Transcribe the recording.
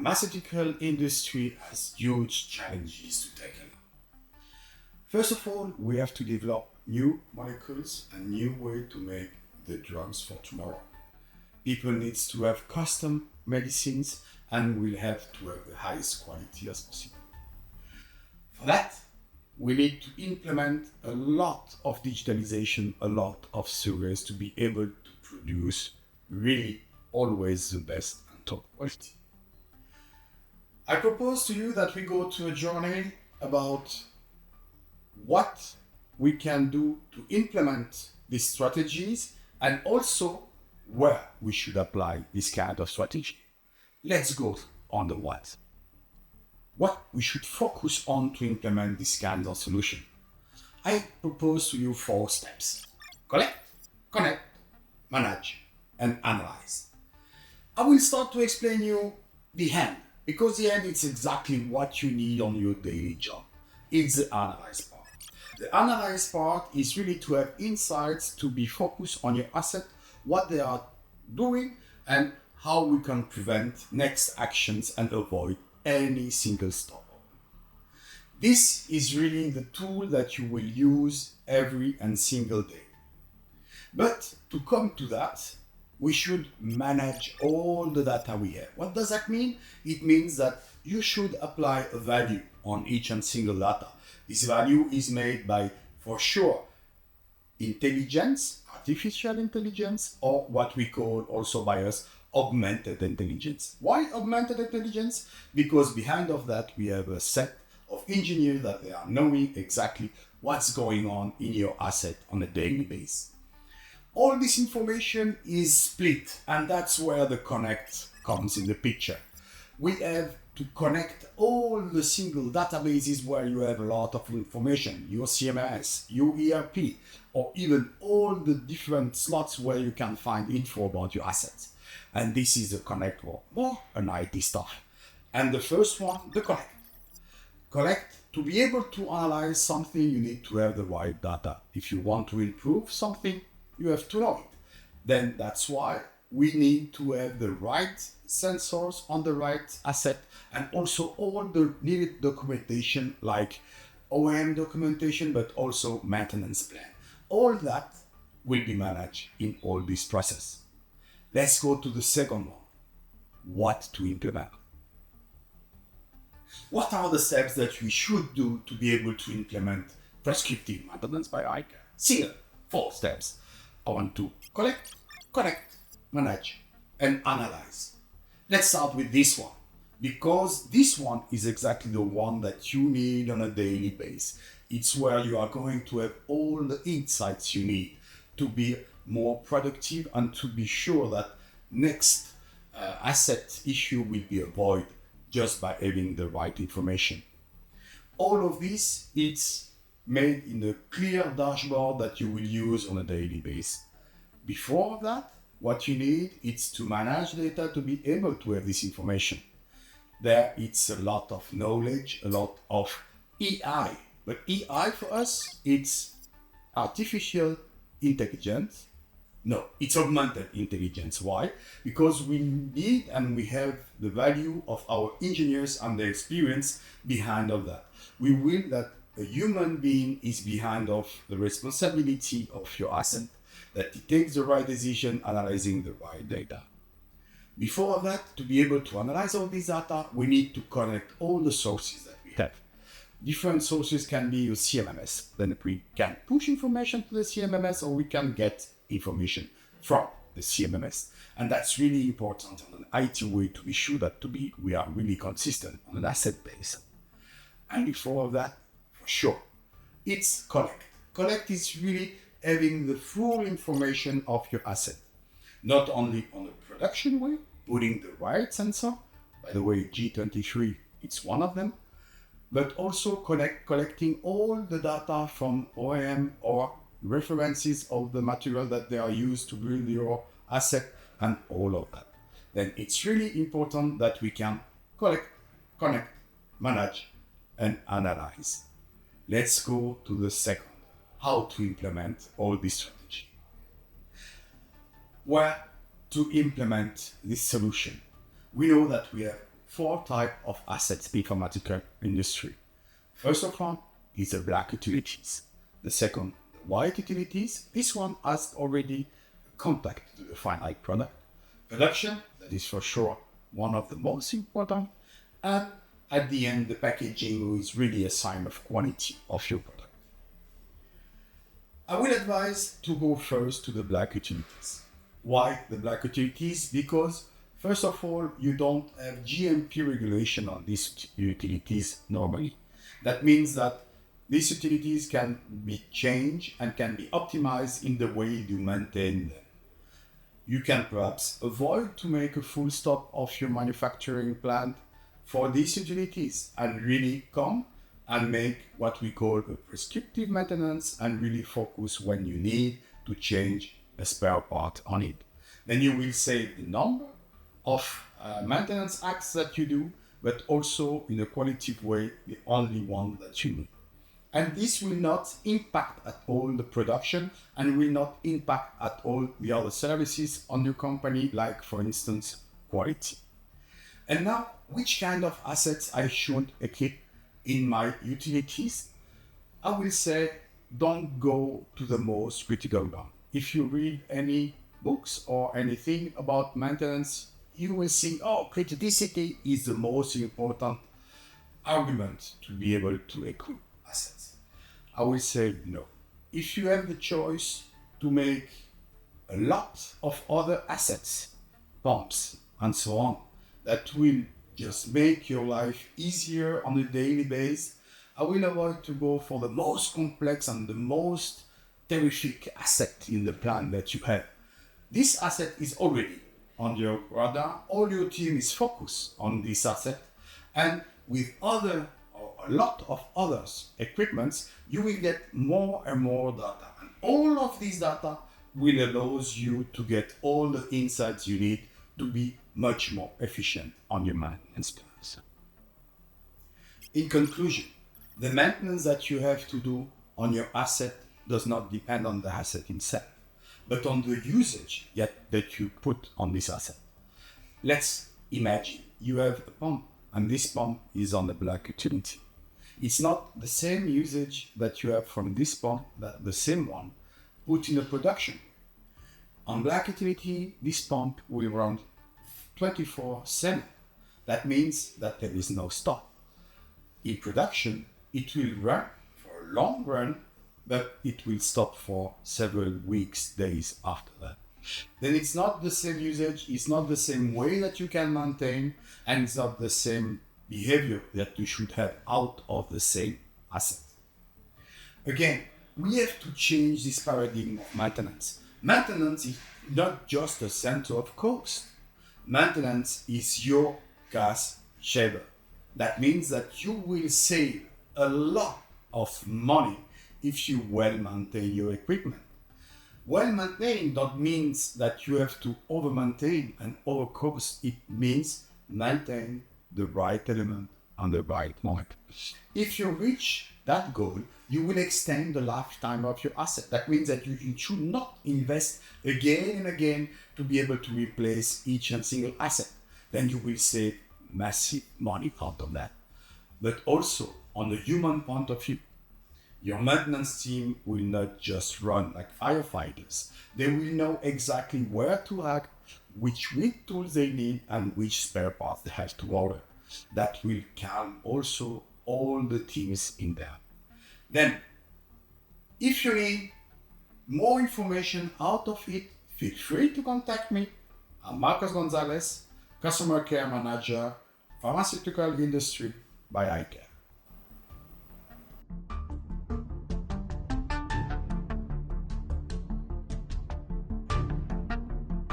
pharmaceutical industry has huge challenges to tackle. First of all, we have to develop new molecules and new way to make the drugs for tomorrow. People need to have custom medicines and will have to have the highest quality as possible. For that, we need to implement a lot of digitalization, a lot of surveys to be able to produce really always the best and top quality. I propose to you that we go to a journey about what we can do to implement these strategies and also where we should apply this kind of strategy. Let's go on the what. What we should focus on to implement this kind of solution. I propose to you 4 steps. Collect, connect, manage, and analyze. I will start to explain you the end, because the end is exactly what you need on your daily job. It's the analyze part. The analyze part is really to have insights, to be focused on your asset, what they are doing, and how we can prevent next actions and avoid any single stop. This is really the tool that you will use every and single day. But to come to that, we should manage all the data we have. What does that mean? It means that you should apply a value on each and single data. This value is made by, for sure, intelligence, artificial intelligence, or what we call also by us augmented intelligence. Why augmented intelligence? Because behind of that we have a set of engineers that they are knowing exactly what's going on in your asset on a daily basis. All this information is split, and that's where the connect comes in the picture. We have to connect all the single databases where you have a lot of information, your CMS, your ERP, or even all the different slots where you can find info about your assets. And this is the connect or more an IT stuff. And the first one, the collect. Collect, to be able to analyze something, you need to have the right data. If you want to improve something, you have to know it. Then that's why we need to have the right sensors on the right asset and also all the needed documentation like OEM documentation, but also maintenance plan. All that will be managed in all this process. Let's go to the second one. What to implement? What are the steps that we should do to be able to implement prescriptive maintenance by ICAR? Single, 4 steps. I want to collect, connect, manage, and analyze. Let's start with this one, because this one is exactly the one that you need on a daily basis. It's where you are going to have all the insights you need to be more productive and to be sure that next asset issue will be avoided just by having the right information. All of this is made in a clear dashboard that you will use on a daily basis. Before that, what you need is to manage data to be able to have this information. There it's a lot of knowledge, a lot of EI. But EI for us, it's artificial intelligence. No, it's augmented intelligence. Why? Because we need and we have the value of our engineers and the experience behind of that. We will that a human being is behind of the responsibility of your asset, that he takes the right decision, analyzing the right data. Before that, to be able to analyze all this data, we need to connect all the sources that we have. Different sources can be your CMMS. Then we can push information to the CMMS, or we can get information from the CMMS. And that's really important on an IT way to be sure that we are really consistent on an asset base. And before that, for sure, it's collect. Collect is really having the full information of your asset. Not only on the production way, putting the right sensor, by the way, G23, it's one of them, but also collecting all the data from OEM or references of the material that they are used to build your asset and all of that. Then it's really important that we can collect, connect, manage, and analyze. Let's go to the second, how to implement all this strategy. Where to implement this solution? We know that we have four types of assets in the pharmaceutical industry. First of all is the black utilities. The second, the white utilities. This one has already contact to the final product. Production, that is for sure one of the most important. And at the end, the packaging is really a sign of quality of your product. I will advise to go first to the black utilities. Why the black utilities? Because first of all, you don't have GMP regulation on these utilities normally. That means that these utilities can be changed and can be optimized in the way you maintain them. You can perhaps avoid to make a full stop of your manufacturing plant for these utilities and really come and make what we call a prescriptive maintenance and really focus when you need to change a spare part on it. Then you will save the number of maintenance acts that you do, but also in a qualitative way, the only one that you need. And this will not impact at all the production and will not impact at all the other services on your company, like for instance, quality. And now, which kind of assets I should equip in my utilities? I will say, don't go to the most critical one. If you read any books or anything about maintenance, you will see, oh, criticality is the most important argument to be able to equip assets. I will say no. If you have the choice to make a lot of other assets, pumps, and so on, that will just make your life easier on a daily basis, I will avoid to go for the most complex and the most terrific asset in the plan that you have. This asset is already on your radar. All your team is focused on this asset, and with other or a lot of others equipments, you will get more and more data, and all of these data will allow you to get all the insights you need to be much more efficient on your maintenance plans. In conclusion, the maintenance that you have to do on your asset does not depend on the asset itself, but on the usage that you put on this asset. Let's imagine you have a pump, and this pump is on the black utility. It's not the same usage that you have from this pump, but the same one put in the production. On black utility, this pump will run 24/7. That means that there is no stop. In production, it will run for a long run, but it will stop for several weeks, days after that. Then it's not the same usage, it's not the same way that you can maintain, and it's not the same behavior that you should have out of the same asset. Again, we have to change this paradigm of maintenance. Maintenance is not just a center of cost. Maintenance is your gas saver. That means that you will save a lot of money if you well maintain your equipment. Well maintained don't mean that you have to over maintain and over cost. It means maintain the right element on the right moment. If you reach that goal, you will extend the lifetime of your asset. That means that you should not invest again and again to be able to replace each and single asset. Then you will save massive money out of that. But also, on the human point of view, your maintenance team will not just run like firefighters. They will know exactly where to act, which tools they need, and which spare parts they have to order. That will calm also all the teams in there. Then, if you need more information out of it, feel free to contact me. I'm Marcos Gonzalez, Customer Care Manager, Pharmaceutical Industry by iCare.